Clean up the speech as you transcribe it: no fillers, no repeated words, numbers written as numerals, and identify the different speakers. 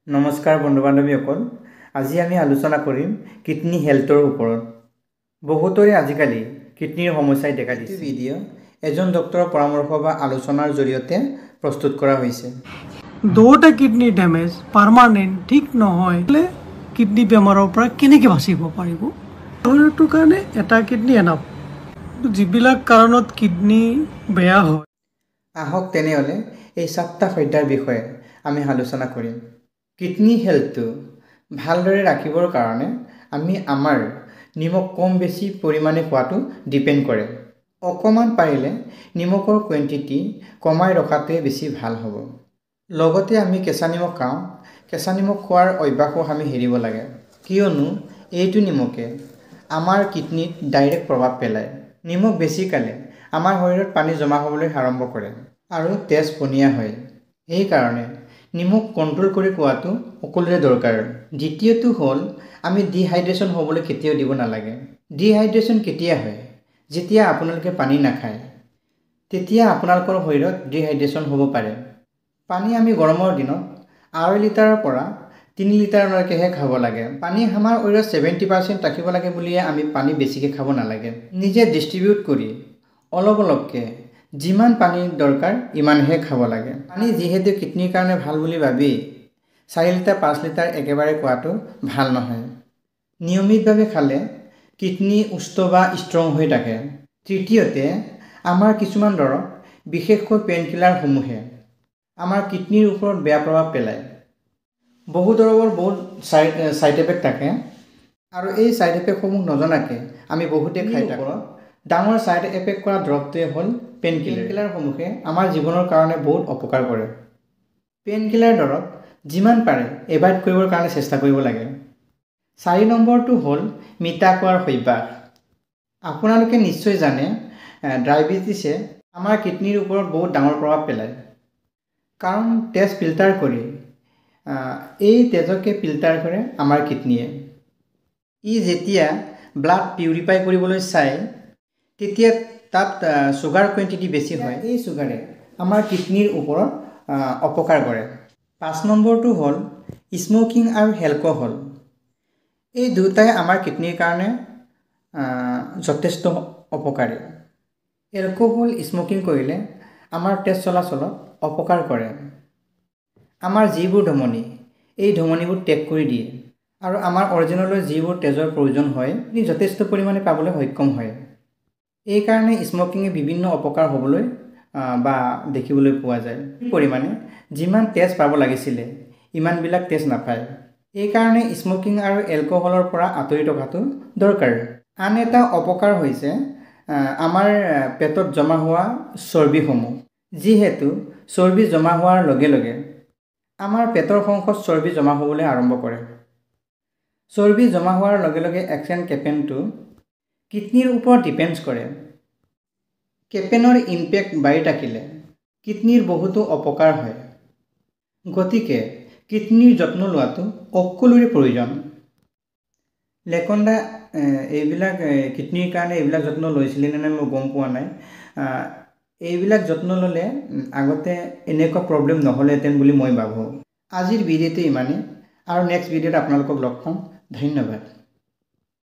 Speaker 1: নমস্কাৰ বন্ধু বান্ধৱীসকল, আজি আমি আলোচনা কৰিম কিডনী হেল্থৰ ওপৰত। বহুতৰে আজিকালি কিডনীৰ সমস্যাই দেখা দিছে। এই ভিডিঅ' এজন ডক্টৰৰ পৰামৰ্শ বা আলোচনাৰ জৰিয়তে প্ৰস্তুত কৰা হৈছে।
Speaker 2: দুটা কিডনী ডেমেজ পাৰ্মানেণ্ট ঠিক নহয় কিডনী বেমাৰৰ পৰা কেনেকৈ বাচিব পাৰিব? শৰীৰটোৰ কাৰণে এটা কিডনী এনাফ। যিবিলাক কাৰণত কিডনী বেয়া হয়,
Speaker 1: আহক তেনেহ'লে এই 7টা সত্যৰ বিষয়ে আমি আলোচনা কৰিম। কিডনী হেল্থটো ভালদৰে ৰাখিবৰ কাৰণে আমি আমাৰ নিমখ কম বেছি পৰিমাণে খোৱাটো ডিপেণ্ড কৰে। অকণমান পাৰিলে নিমখৰ কোৱান্টিটি কমাই ৰখাটোৱে বেছি ভাল হ'ব। লগতে আমি কেঁচা নিমখ খাওঁ, কেঁচা নিমখ খোৱাৰ অভ্যাসো আমি এৰিব লাগে, কিয়নো এইটো নিমখে আমাৰ কিডনীত ডাইৰেক্ট প্ৰভাৱ পেলায়। নিমখ বেছি খালে আমাৰ শৰীৰত পানী জমা হ'বলৈ আৰম্ভ কৰে আৰু তেজ পনীয়া হয়। সেইকাৰণে নিমখ কণ্ট্ৰল কৰি খোৱাটো সকলোৰে দৰকাৰ। দ্বিতীয়টো হ'ল আমি ডিহাইড্ৰেশ্যন হ'বলৈ কেতিয়াও দিব নালাগে। ডিহাইড্ৰেশ্যন কেতিয়া হয়? যেতিয়া আপোনালোকে পানী নাখায়, তেতিয়া আপোনালোকৰ শৰীৰত ডিহাইড্ৰেশ্যন হ'ব পাৰে। পানী আমি গৰমৰ দিনত 2.5 লিটাৰৰ পৰা 3 লিটাৰলৈকেহে খাব লাগে। পানী আমাৰ শৰীৰত 70% ৰাখিব লাগে বুলিয়ে আমি পানী বেছিকৈ খাব নালাগে। নিজে ডিষ্ট্ৰিবিউট কৰি অলপকৈ যিমান পানীৰ দৰকাৰ ইমানহে খাব লাগে। পানী যিহেতু কিডনীৰ কাৰণে ভাল বুলি ভাবি 4 লিটাৰ 5 লিটাৰ একেবাৰে খোৱাটো ভাল নহয়। নিয়মিতভাৱে খালে কিডনী সুস্থ বা ষ্ট্ৰং হৈ থাকে। তৃতীয়তে, আমাৰ কিছুমান দৰৱ, বিশেষকৈ পেইনকিলাৰসমূহে আমাৰ কিডনীৰ ওপৰত বেয়া প্ৰভাৱ পেলায়। বহু দৰৱৰ বহুত ছাইড এফেক্ট থাকে আৰু এই ছাইড এফেক্টসমূহ নজনাকৈ আমি বহুতে খাই থাকোঁ। ডাঙৰ ছাইড এফেক্ট কৰা দৰৱটোৱে হ'ল পেইনকিলাৰসমূহে আমাৰ জীৱনৰ কাৰণে বহুত অপকাৰ কৰে। পেইনকিলাৰ দৰৱ যিমান পাৰে এভইড কৰিবৰ কাৰণে চেষ্টা কৰিব লাগে। 4 নম্বৰটো হ'ল মিঠা খোৱাৰ অভ্যাস। আপোনালোকে নিশ্চয় জানে ডায়েবেটিছে আমাৰ কিডনীৰ ওপৰত বহুত ডাঙৰ প্ৰভাৱ পেলায়, কাৰণ তেজ ফিল্টাৰ কৰি এই তেজকে ফিল্টাৰ কৰে আমাৰ কিডনীয়ে। যেতিয়া ব্লাড পিউৰিফাই কৰিবলৈ চায়, তেতিয়া তাত চুগাৰ কোৱান্টিটি বেছি হয়। এই চুগাৰে আমাৰ কিডনীৰ ওপৰত অপকাৰ কৰে। 5 নম্বৰটো হ'ল স্মকিং আৰু এলকহল। এই দুটাই আমাৰ কিডনীৰ কাৰণে যথেষ্ট অপকাৰী। এলকহল স্মকিং কৰিলে আমাৰ তেজ চলাচলত অপকাৰ কৰে। আমাৰ যিবোৰ ধমনী, এই ধমনীবোৰ ত্যাগ কৰি দিয়ে আৰু আমাৰ অৰিজিনলৈ যিবোৰ তেজৰ প্ৰয়োজন হয় যথেষ্ট পৰিমাণে পাবলৈ সক্ষম হয়। এইকাৰণে স্মকিঙে বিভিন্ন অপকাৰ হ'বলৈ বা দেখিবলৈ পোৱা যায়। পৰিমাণে যিমান তেজ পাব লাগিছিলে ইমানবিলাক তেজ নাপায়। এইকাৰণে স্মকিং আৰু এলকহলৰ পৰা আঁতৰি থকাটো দৰকাৰ। আন এটা অপকাৰ হৈছে আমাৰ পেটত জমা হোৱা চৰ্বিসমূহ। যিহেতু চৰ্বি জমা হোৱাৰ লগে লগে আমাৰ পেটৰ অংশত চৰ্বি জমা হ'বলৈ আৰম্ভ কৰে। চৰ্বি জমা হোৱাৰ লগে লগে এক্সন কেপেনটো কিডনীৰ ওপৰত ডিপেণ্ড কৰে। কেপেনৰ ইম্পেক্ট বাঢ়ি থাকিলে কিডনীৰ বহুতো অপকাৰ হয়। গতিকে কিডনীৰ যত্ন লোৱাটো সকলোৰে প্ৰয়োজন। লেকনদা এইবিলাক কিডনীৰ কাৰণে এইবিলাক যত্ন লৈছিলে নে নাই মই গম পোৱা নাই। এইবিলাক যত্ন ল'লে আগতে এনেকুৱা প্ৰব্লেম নহ'লেহেঁতেন বুলি মই ভাবোঁ। আজিৰ ভিডিঅ'টো ইমানেই, আৰু নেক্সট ভিডিঅ'ত আপোনালোকক লগ পাম। ধন্যবাদ।